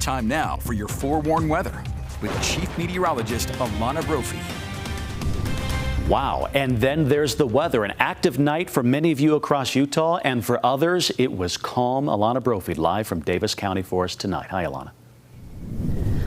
Time now for your forewarned weather with Chief Meteorologist Alana Brophy. Wow. And then there's the weather. An active night for many of you across Utah, and for others, it was calm. Alana Brophy live from Davis County for us tonight. Hi, Alana.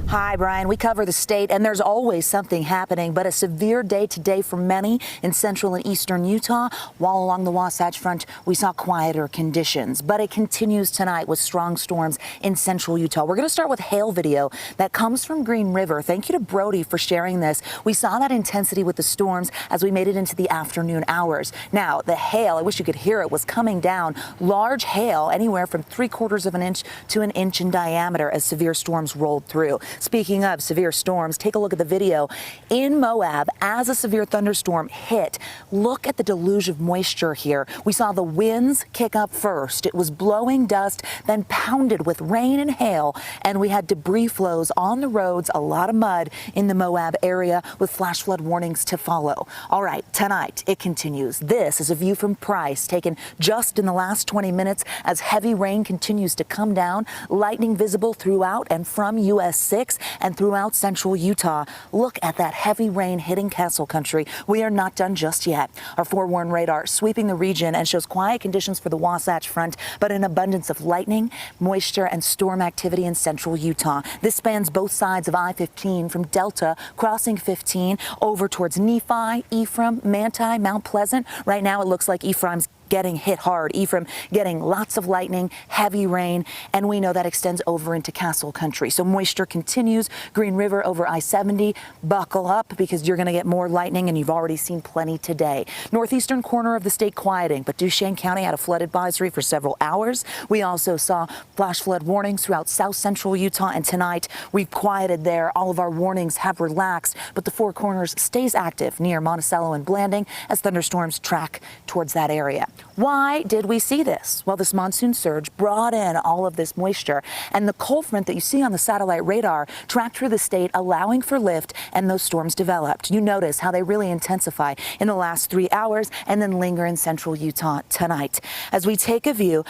Hi, Brian. We cover the state, and there's always something happening, but a severe day today for many in central and eastern Utah. While along the Wasatch Front, we saw quieter conditions, but it continues tonight with strong storms in central Utah. We're going to start with hail video that comes from Green River. Thank you to Brody for sharing this. We saw that intensity with the storms as we made it into the afternoon hours. Now, the hail, I wish you could hear it, was coming down. Large hail, anywhere from 3/4 of an inch to an inch in diameter as severe storms rolled through. Speaking of severe storms, take a look at the video in Moab as a severe thunderstorm hit. Look at the deluge of moisture here. We saw the winds kick up first. It was blowing dust, then pounded with rain and hail, and we had debris flows on the roads, a lot of mud in the Moab area with flash flood warnings to follow. All right, tonight it continues. This is a view from Price taken just in the last 20 minutes as heavy rain continues to come down, lightning visible throughout and from US 6 and throughout central Utah. Look at that heavy rain hitting Castle Country. We are not done just yet. Our forewarned radar sweeping the region and shows quiet conditions for the Wasatch Front, but an abundance of lightning, moisture, and storm activity in central Utah. This spans both sides of I-15 from Delta crossing 15 over towards Nephi, Ephraim, Manti, Mount Pleasant. Right now it looks like Ephraim's getting hit hard. Ephraim getting lots of lightning, heavy rain, and we know that extends over into Castle Country. So moisture continues. Green River over I-70. Buckle up because you're going to get more lightning, and you've already seen plenty today. Northeastern corner of the state quieting, but Duchesne County had a flood advisory for several hours. We also saw flash flood warnings throughout south central Utah, and tonight we've quieted there. All of our warnings have relaxed, but the Four Corners stays active near Monticello and Blanding as thunderstorms track towards that area. Why did we see this? Well, this monsoon surge brought in all of this moisture, and the cold front that you see on the satellite radar tracked through the state, allowing for lift, and those storms developed. You notice how they really intensify in the last 3 hours and then linger in central Utah tonight. As we take a view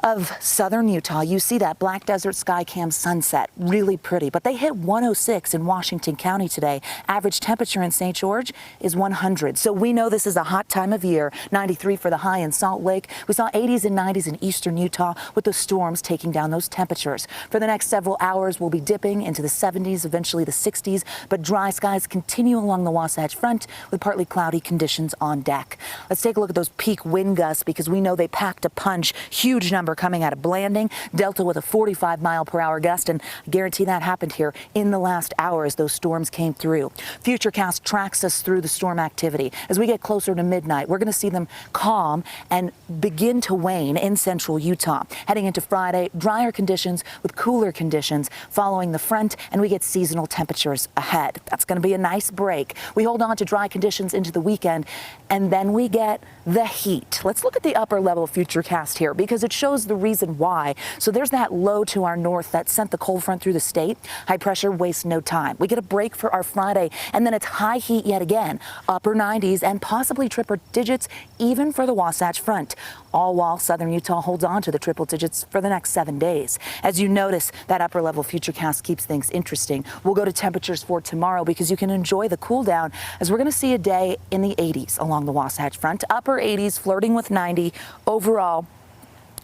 of southern Utah, you see that Black Desert Skycam sunset, really pretty, but they hit 106 in Washington County today. Average temperature in St. George is 100. So we know this is a hot time of year. 93 for the high in Salt Lake. We saw 80s and 90s in eastern Utah with the storms taking down those temperatures. For the next several hours, we'll be dipping into the 70s, eventually the 60s, but dry skies continue along the Wasatch Front with partly cloudy conditions on deck. Let's take a look at those peak wind gusts because we know they packed a punch. Huge number coming out of Blanding. Delta with a 45-mile-per-hour gust, and I guarantee that happened here in the last hour as those storms came through. Futurecast tracks us through the storm activity. As we get closer to midnight, we're going to see them calm and begin to wane in central Utah. Heading into Friday, drier conditions with cooler conditions following the front, and we get seasonal temperatures ahead. That's going to be a nice break. We hold on to dry conditions into the weekend, and then we get the heat. Let's look at the upper level Futurecast here because it shows the reason why. So there's that low to our north that sent the cold front through the state. High pressure wastes no time. We get a break for our Friday, and then it's high heat yet again. Upper 90s and possibly triple digits even for the Wasatch Front. All while southern Utah holds on to the triple digits for the next 7 days. As you notice, that upper level Futurecast keeps things interesting. We'll go to temperatures for tomorrow because you can enjoy the cool down as we're going to see a day in the 80s along the Wasatch Front. Upper 80s flirting with 90 overall.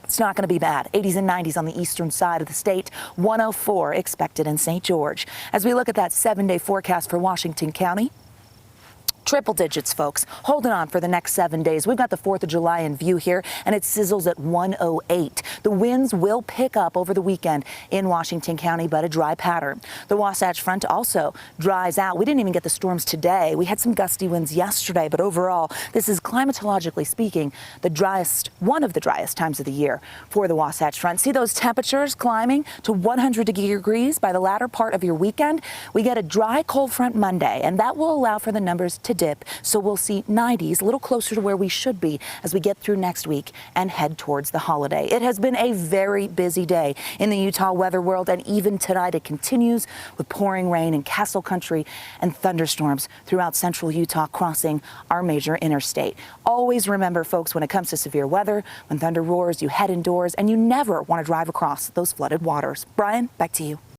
It's not going to be bad. 80s and 90s on the eastern side of the state. 104 expected in St. George. As we look at that 7-day forecast for Washington County, triple digits, folks. Holding on for the next 7 days. We've got the 4th of July in view here, and it sizzles at 108. The winds will pick up over the weekend in Washington County, but a dry pattern. The Wasatch Front also dries out. We didn't even get the storms today. We had some gusty winds yesterday, but overall, this is climatologically speaking the driest, one of the driest times of the year for the Wasatch Front. See those temperatures climbing to 100 degrees by the latter part of your weekend? We get a dry cold front Monday, and that will allow for the numbers to dip, so we'll see 90s, a little closer to where we should be as we get through next week and head towards the holiday. It has been a very busy day in the Utah weather world, and even tonight it continues with pouring rain in Castle Country and thunderstorms throughout central Utah crossing our major interstate. Always remember, folks, when it comes to severe weather, when thunder roars, you head indoors and you never want to drive across those flooded waters. Brian, back to you.